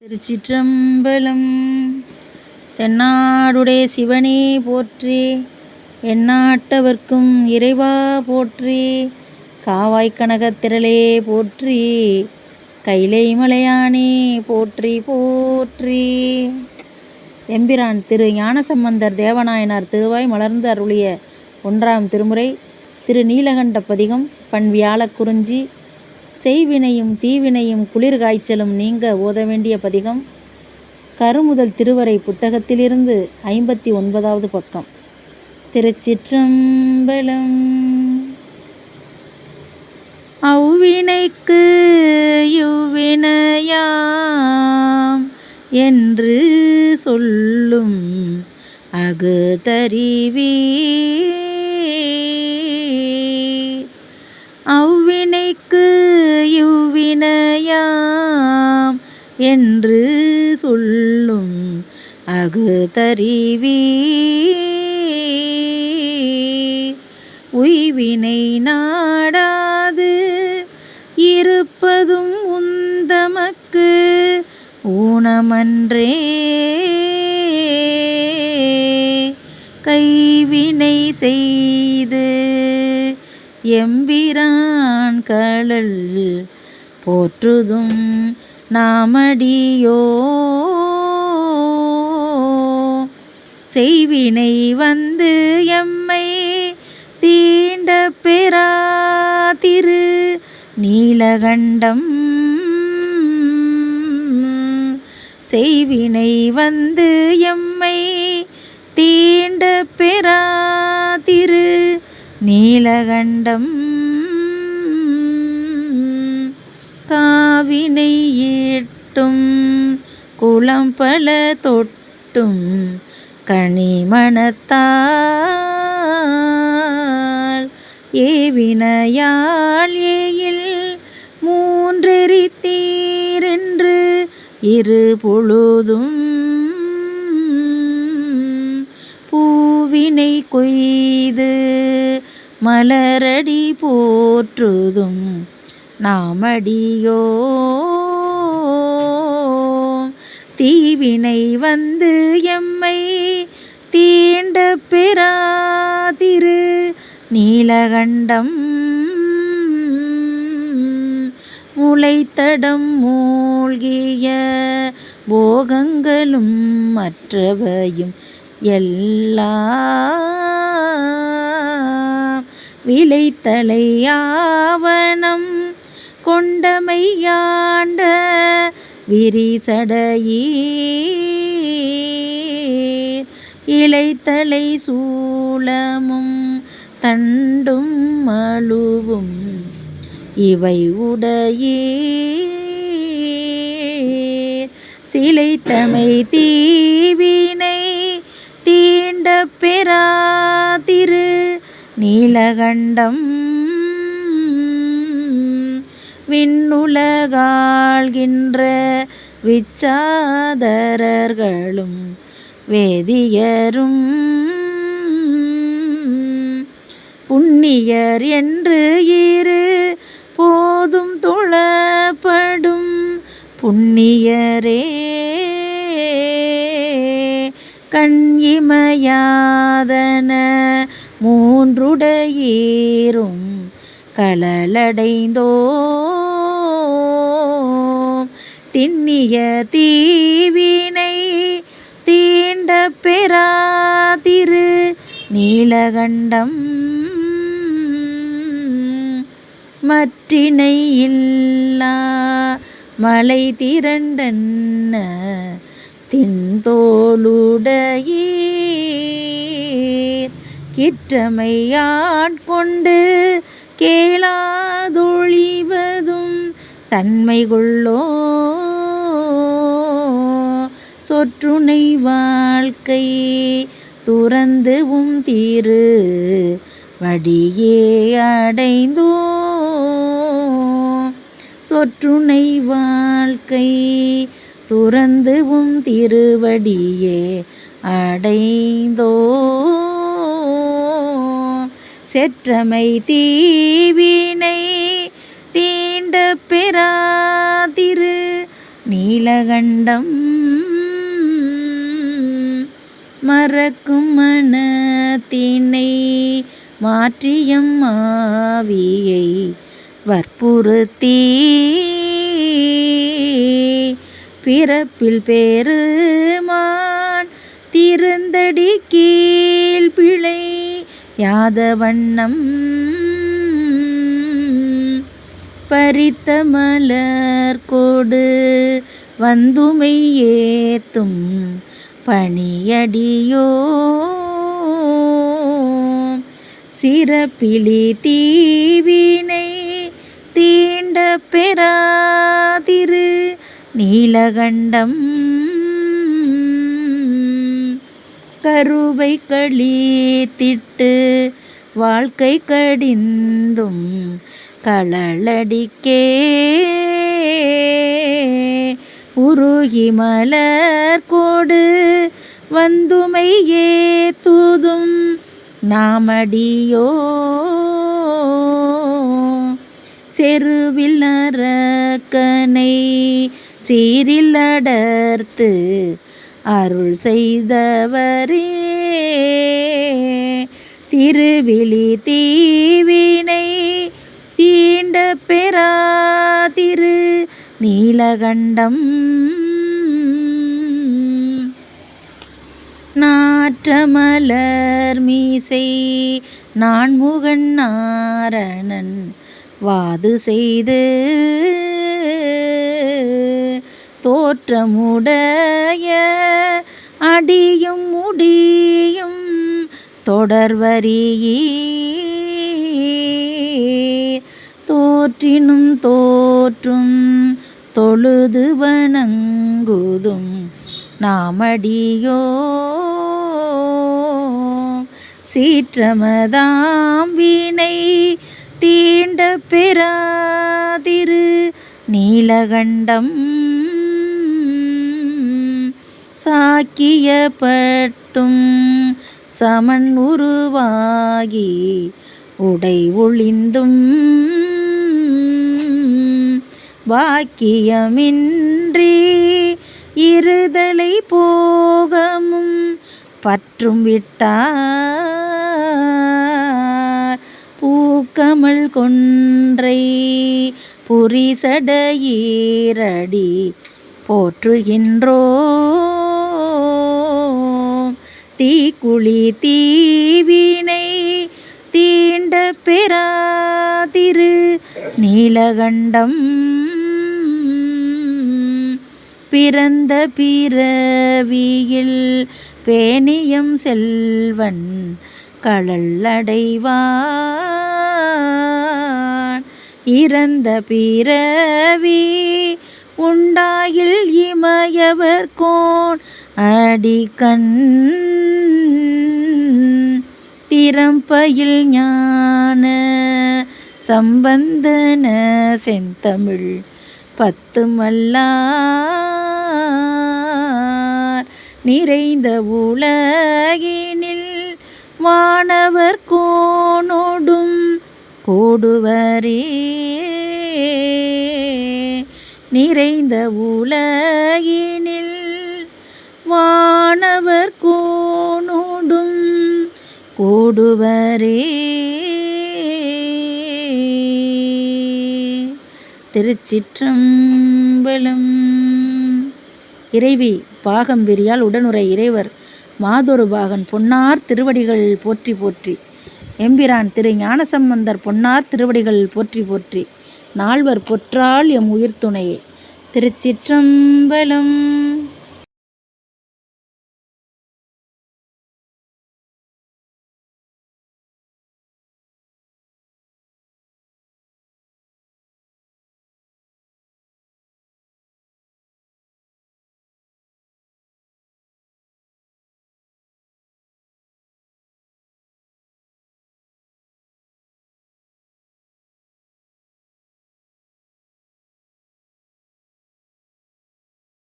திருச்சிற்றம்பலம். தென்னாடுடைய சிவனே போற்றி, எந்நாட்டவர்க்கும் இறைவா போற்றி, காவாய் கனகத் திரளே போற்றி, கைலை மலையானே போற்றி போற்றி. எம்பிரான் திரு ஞானசம்பந்தர் தேவநாயனார் திருவாய் மலர்ந்து அருளிய 1ஆம் திருமுறை திருநீலகண்ட பதிகம். பண் வியாழக் குறிஞ்சி. செய்வினையும் தீவினையும் குளிர் காய்ச்சலும் நீங்க ஓத வேண்டிய பதிகம். கருமுதல் திருவரை புத்தகத்திலிருந்து 59வது பக்கம். திருச்சிற்றம்பலம். அவ்வினைக்கு யுவினையாம் என்று சொல்லும் அகுதறிவே, அவ்வினைக்கு யுவினையாம் என்று சொல்லும் அகுதறிவே, உய்வினை நாடாது இருப்பதும் உந்தமக்கு ஊனமன்றே, கைவினை செய்து எம்பிரான் கழல் போற்றுதும் நாமடியோ, செய்வினை வந்து எம்மை தீண்ட பெறா திரு நீலகண்டம், செய்வினை வந்து எம்மை தீண்ட பெறா திரு நீலகண்டம், காவினை ஈட்டும் குளம்பல தொட்டும் கனிமணத்தால், ஏவினையால் ஏயில் மூன்றெரித்தீரென்று இரு பொழுதும், பூவினை கொய்து மலரடி போற்றுதும் நாமடியோ, தீவினை வந்து எம்மை தீண்ட பெறா திரு நீலகண்டம், முளைத்தடம் மூழ்கிய போகங்களும் மற்றவையும் எல்லாம் விளைத்தலை ஆவணம் கொண்டமையாண்ட விரிசடையீர், இளைத்தலை சூலமும் தண்டும் மழுவும் இவை உடையீர், சிலைத்தமை தீவினை தீண்ட பெறா திரு நீலகண்டம், விண்ணுலகாள்கின்ற விச்சாதரர்களும் வேதியரும் புண்ணியர் என்று இரு போதும் தொழப்படும் புண்ணியரே, கண் இமையாதன மூன்றுடையீரும் கழலடைந்தோ, திண்ணிய தீவினை தீண்ட பெறா திரு நீலகண்டம், மற்றினை இல்லா மலை திரண்டன்ன தின்தோளுடையீர், கிற்றமையாட்கொண்டு கேளாதொழிவதும் தன்மை கொள்ளோ, சொற்றுனை வாழ்க்கை துறந்துவும் தீரு வடியே அடைந்தோ, சொற்றுனை வாழ்க்கை துறந்துவும் திருவடியே அடைந்தோ, செற்றமை தீவினை தீண்ட பெறா திரு நீலகண்டம் மறக்கும் மனத்தினை மாற்றியம் ஆவியை வற்புறுத்தி பிறப்பில் பெருமான் திருந்தடி கீழ் பிழை யாத வண்ணம் பறித்த மலர் கொடு வந்துமை ஏத்தும் பணியடியோ சிறப்பிலி தீவினை தீண்ட பெறாதிரு நீலகண்டம் கருவை கழித்திட்டு வாழ்க்கை கடிந்தும் களளடிக்கே உருகி மலர் கோடு வந்துமை ஏத்துதும் நாமடியோ செருவில் நரக்கனை சீரில் அடர்த்து அருள் செய்தவரே திருவிழி தீவினை தீண்ட பெறாதிரு நீலகண்டம் நாற்றமலர் மீசை நான்முகன் நாரணன் வாது செய்து தோற்றமுடைய அடியும் முடியும் தொடர்வரியீர் தோற்றினும் தோற்றும் தொழுது வணங்குதும் நாமடியோ சீற்றமதாம் வினை தீண்ட பெறாதிரு நீலகண்டம் சாக்கியப்பட்டும் சமன் உருவாகி உடை ஒளிந்தும் வாக்கியமின்றி இருதலை போகமும் பற்றும் விட்டார் பூக்கமல் கொன்றை புரிசடையீரடி போற்றுகின்றோ தீக்குழி தீவினை தீண்ட பெறாதிரு நீலகண்டம் பிறந்த பிறவியில் பேணியம் செல்வன் களல்லடைவான் இறந்த பிறவி உண்டாயில் இமயவர்கோன் அடிக்கண் திறம்பயில் ஞான சம்பந்தன செந்தமிழ் பத்து மல்லார் நிறைந்த உலகினில் வானவர் கோனோடும் கூடுவரே நிறைந்த உலகினில் வானவர் கோனோடும் கூடுவரே. திருச்சிற்றம்பலம். இறைவி பாகம்பிரியால் உடனுரை இறைவர் மாதொரு பாகன் பொன்னார் திருவடிகள் போற்றி போற்றி. எம்பிரான் திரு ஞானசம்பந்தர் பொன்னார் திருவடிகள் போற்றி போற்றி. நால்வர் பொற்றால் எம் உயிர் துணையே. திருச்சிற்றம்பலம்.